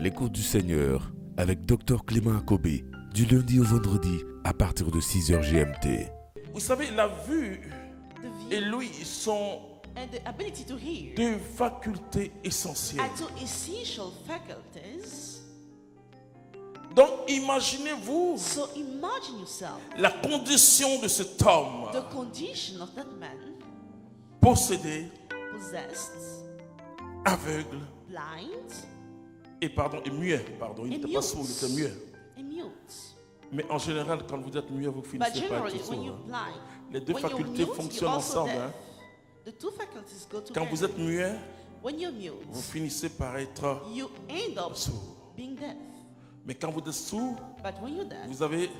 l'écoute du Seigneur avec Dr Clément Akobé, du lundi au vendredi à partir de 6h GMT. Vous savez, la vue The et view l'ouïe sont and the ability to hear deux facultés essentielles. are two essential faculties. Donc imaginez-vous So imagine yourself la condition de cet homme the condition of that man, possédé, possessed, aveugle blind, et muet. Il et n'était pas sourd, il était muet. and mute. Mais en général, quand vous êtes muet, vous But finissez par generally, être when sourd. you're blind, Les deux when you're facultés mute, fonctionnent you're also ensemble. deaf. The two faculties go Quand vous êtes together. muet, When you're mute, vous finissez par être you end up sourd. being deaf. Mais quand vous êtes sourd, But when you're deaf, vous avez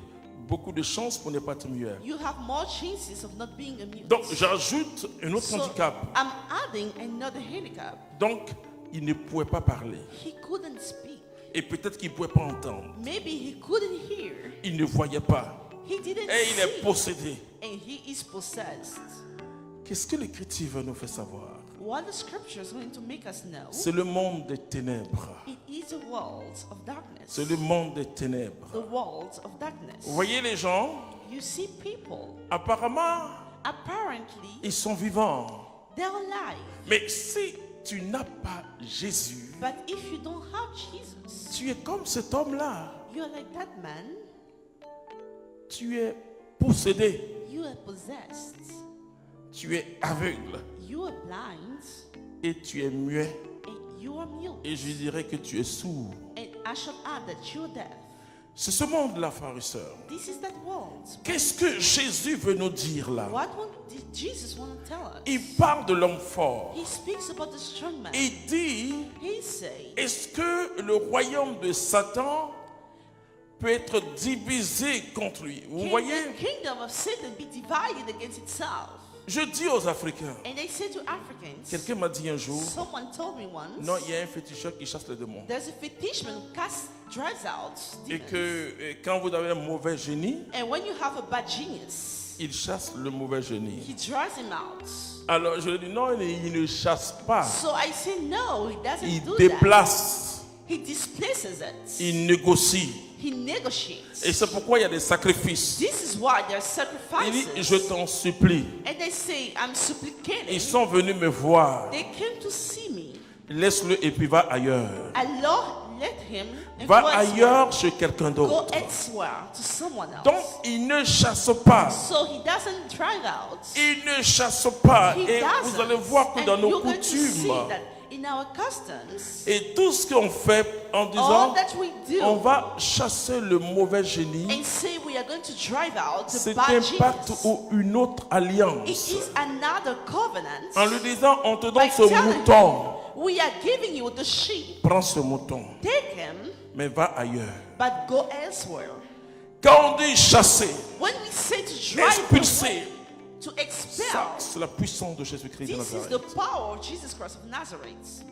beaucoup de chances pour ne pas être muet. you have more chances of not being a mute. Donc j'ajoute un autre So handicap. I'm adding another handicap. Donc il ne pouvait pas parler. He couldn't speak. Et peut-être qu'il ne pouvait pas entendre. Maybe he couldn't hear. Il ne voyait pas. He didn't Et il est see. possédé. And he is possessed. Qu'est-ce que l'Écriture veut nous faire savoir? What the scripture is going to make us know, C'est le monde des ténèbres. it is the world of darkness. C'est le monde des ténèbres. The world of darkness. Vous voyez les gens, You see people, apparemment, apparently, ils sont vivants. they're alive. Mais si tu n'as pas Jésus, But if you don't have Jesus, tu es comme cet homme-là. you're like that man. Tu es possédé. You are possessed. Tu es aveugle. You are blind. Et tu es muet. And you are mute. Et je dirais que tu es sourd. And I shall add that you're deaf. C'est ce monde-là, frères et sœurs. This is that world. Qu'est-ce que Jésus veut nous dire là? Did Jesus want to tell us? Il parle de l'homme fort. He speaks about the strong man. Il dit, He says, est-ce que le royaume de Satan peut être divisé contre lui? Vous can voyez, the kingdom of Satan be divided against itself? je dis aux Africains, And they say to Africans, quelqu'un m'a dit un jour, someone told me once, non, il y a un féticheur qui chasse les démons. there's a fetishman who drives out Et demons. que quand vous avez un mauvais génie, And when you have a bad genius, il chasse le mauvais génie. he drives him out. Alors je lui dis, non, il ne chasse pas. So I say, no, he doesn't Il do déplace, that. He displaces it. il négocie. He negotiates. Et c'est pourquoi il y a des sacrifices. This is why there are Il dit, sacrifices. je t'en supplie. And they say, I'm supplicating. Ils sont venus me voir. They came to see me. Laisse-le et puis va ailleurs. Allah let him and Va go elsewhere. ailleurs chez quelqu'un Go d'autre. elsewhere to someone else. Donc, il ne chasse pas. So he doesn't drive out. Il ne chasse pas. He Et doesn't. vous allez voir que And dans nos you're going to see coutumes, that in our customs, et tout ce qu'on fait en all disant, that we on do va chasser le mauvais génie, and say we are going to drive out the c'est bad un pacte genius. ou une autre It alliance. is another covenant. En lui disant, on te By donne ce telling mouton. him, we are giving you the sheep. Prends ce mouton, Take him, mais va ailleurs. but go elsewhere. Quand on dit chasser, When we say to drive expulser, away, to ça, expel, c'est la puissance de Jésus-Christ de this is Nazareth. the power of Jesus Christ of Nazareth.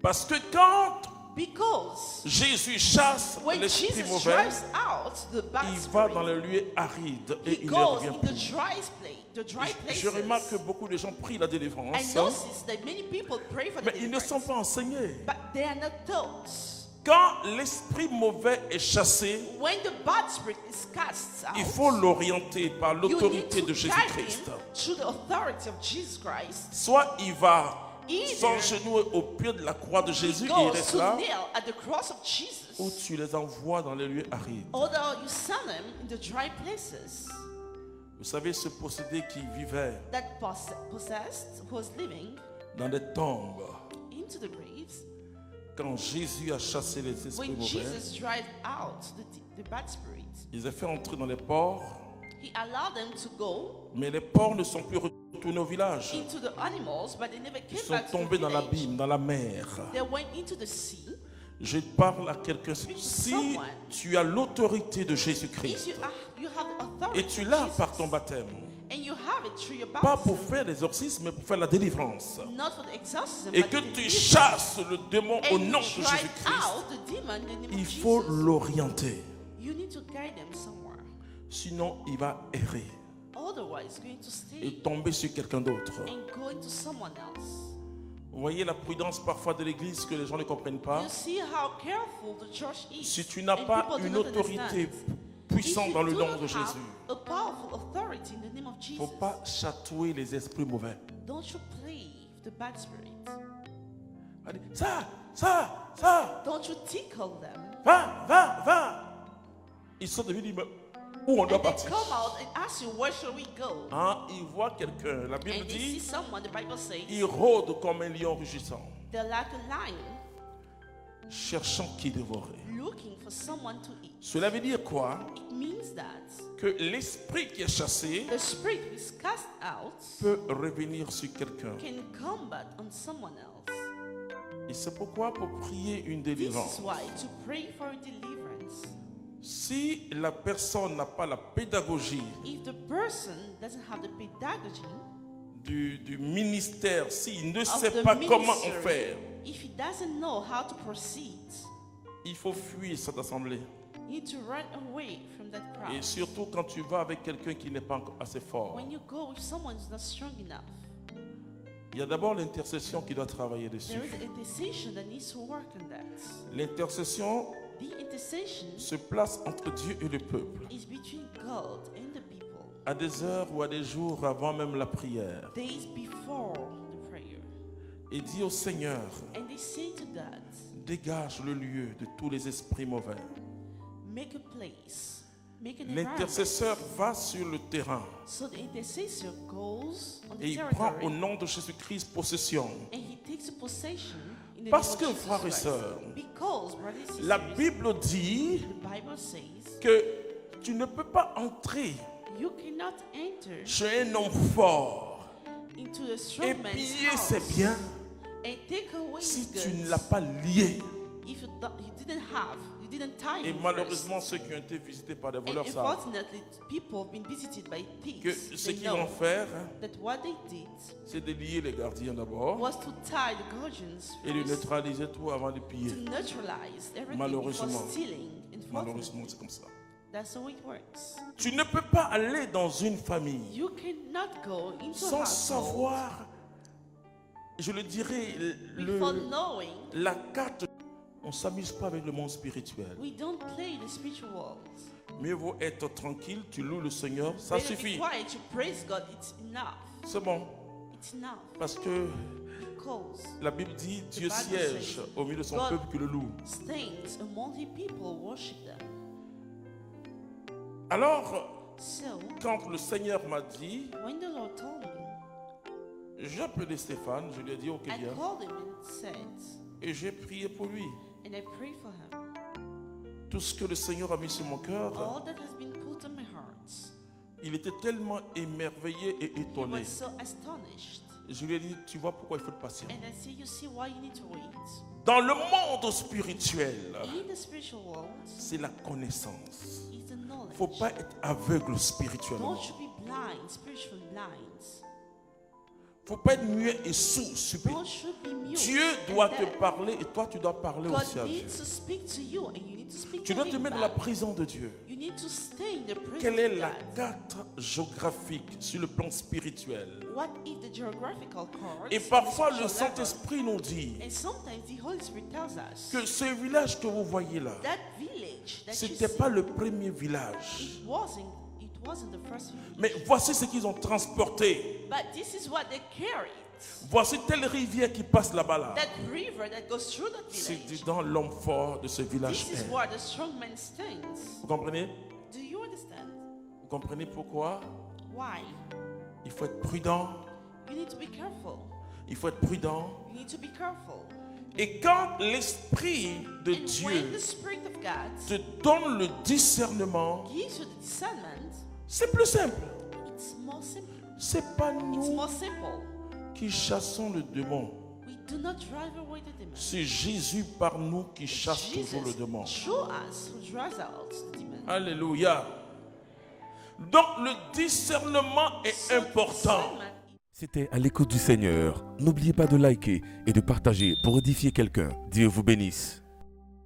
Parce que quand Because Jésus chasse when l'esprit Jesus mauvais, drives out the bad il va dans spirit, les lieux arides et he il ne goes revient in the plus. dry places. Je remarque que beaucoup de gens prient la délivrance, I notice that many people pray for mais ils ne deliverance, sont pas enseignés. but they are not taught. Quand l'esprit mauvais est chassé, When the bad spirit is cast out, il faut l'orienter par you need l'autorité to de guide Jésus-Christ. him through the authority of Jesus Christ. Soit il va Either s'engenouiller au pied de la croix de he Jésus et il goes reste to là, kneel at the cross of Jesus, ou tu les envoies dans les lieux arides. or you send him in the dry places. Vous savez, ce possédé qui vivait That possessed was living dans des tombes, into the graves. quand Jésus a chassé les esprits When mauvais, Jesus drive out the bad spirit, il les a fait entrer dans les ports, he allowed them to go mais les porcs ne sont plus retournés au village. into the animals, but they never Ils came sont back to the tombés dans village. l'abîme, dans la mer. They went into the sea. Je parle à quelqu'un. Si tu as l'autorité de If Jésus-Christ you have the authority et tu of l'as Jesus, par ton baptême, and you have it through your pas baptism, pour faire l'exorcisme, mais pour faire la délivrance, not for the exorcism, et but que the tu deliverance, chasses le démon au and nom you de drive Jésus-Christ, out the demon in the name il of faut Jesus, l'orienter. you need to guide them somewhere. Sinon, il va errer Otherwise, going to stay et tomber sur quelqu'un d'autre. and go into someone else. Vous voyez la prudence parfois de l'église que les gens ne comprennent pas. You see how careful the church is. Si tu n'as and pas people do une not autorité understand. puissante If dans you le do nom not de have Jésus, a powerful authority in the name of il ne faut Jesus, pas chatouiller les esprits mauvais. don't you play with the bad spirit. Allez, ça, Don't you tickle them. va. Ils sont devenus où on doit And they partir. come out and ask you, where shall we go? Hein, ils voient quelqu'un. La Bible And they see dit, someone, the Bible says, il rôde comme un lion rugissant, they're like a lion cherchant qui dévorer. looking for someone to eat. Cela veut dire quoi? It means that Que l'esprit qui est chassé the spirit who is cast out peut revenir sur quelqu'un. can come back on someone else. Et c'est pourquoi pour prier une This délivrance, is why to pray for deliverance, si la personne n'a pas la pédagogie if the person doesn't have the pedagogy du ministère, s'il ne of sait the pas comment ministry, on faire, if he doesn't know how to proceed, il faut fuir cette assemblée. you need to run away from that Et crowd. surtout quand tu vas avec quelqu'un qui n'est pas encore assez fort. When you go with someone who's not strong enough, Il y a d'abord l'intercession qui doit travailler dessus. there is an intercession that needs to work on that. L'intercession The intercession se place entre Dieu et le peuple, is between God and the people, à des heures ou à des jours avant même la prière. days before the prayer. Et dit au Seigneur, And they say to God, dégage le lieu de tous les esprits mauvais. make a place, make an environment. L'intercesseur va sur le terrain So the intercessor goes on the et il prend au territory nom de Jésus-Christ possession. and he takes a possession in the Parce name que, of frères et Jesus sœurs, Christ. Because, brothers and La sisters, Bible dit the Bible says que tu ne peux pas entrer you cannot enter chez un homme fort into a et strong man's piller house ses biens and take away si his tu ne goods l'as pas lié. if you didn't tie Et him malheureusement, first. ceux qui ont été visités par des And voleurs savent unfortunately, people have been visited by que thieves. ce They qu'ils vont know faire, that what they did c'est de lier les gardiens d'abord was to tie the guardians et de first, neutraliser tout avant de to piller. neutralize everything Malheureusement. before stealing. Malheureusement, Unfortunately, c'est comme ça. that's how it works. Tu ne peux pas aller dans une famille You cannot go into sans a household savoir, je le dirais, before knowing. la carte. On ne s'amuse pas avec le monde spirituel. We don't play the spiritual world. Mieux vaut être tranquille, tu loues le Seigneur, ça Better be suffit. quiet, you praise God, it's enough. C'est bon. It's enough. Parce que Because la Bible dit Dieu Bible siège says, au milieu de son God peuple qui le loue. stains among the people worship them. Alors, So, quand le Seigneur m'a dit, when the Lord told me, j'ai appelé Stéphane, je lui ai dit, ok, I viens. called him and said, Et j'ai prié pour lui. and I prayed for him. Tout ce que le Seigneur a mis sur mon cœur, All that has been put on my heart, il était tellement émerveillé et he étonné. was so astonished. Je lui ai dit, tu vois pourquoi il faut être patient. And I said, you see why you need to wait. Dans le monde spirituel, In the spiritual world, c'est la connaissance. is the knowledge. Il ne faut pas être aveugle spirituellement. Don't you be blind, spiritually blind. Il ne faut pas être muet et sourd. Don't you be mute. Dieu and doit te deaf. parler et toi tu dois parler God aussi à Dieu. needs to speak to you and you need to speak Tu to dois te him mettre dans la back. prison de Dieu. You need to stay in the presence Quelle est of la God. carte géographique sur le plan spirituel? What is the geographical card? Et parfois le Saint-Esprit nous dit And sometimes the Holy Spirit tells us que ce village que vous voyez là, that village that ce you n'était see, pas le premier village. it wasn't the first village. Mais voici ce qu'ils ont transporté. But this is what they carried. Voici telle rivière qui passe là-bas là. That river that goes through that C'est village. dedans l'homme fort de ce village. This is est. where the strong man stands. Vous comprenez? Do you understand? Vous comprenez pourquoi? Why? Il faut être prudent. You need to be careful. Il faut être prudent. You need to be careful. Et quand l'Esprit de And when Dieu the Spirit of God te donne le discernement, gives you the discernment, c'est plus simple. it's more simple. C'est pas It's nous more simple. qui chassons le démon. We do not drive away the demon. C'est Jésus par nous qui chasse toujours le Jesus, démon. show us who drives out the demon. Alléluia. Donc le discernement est So important. discernment C'était à l'écoute du Seigneur. N'oubliez pas de liker et de partager pour édifier quelqu'un. Dieu vous bénisse.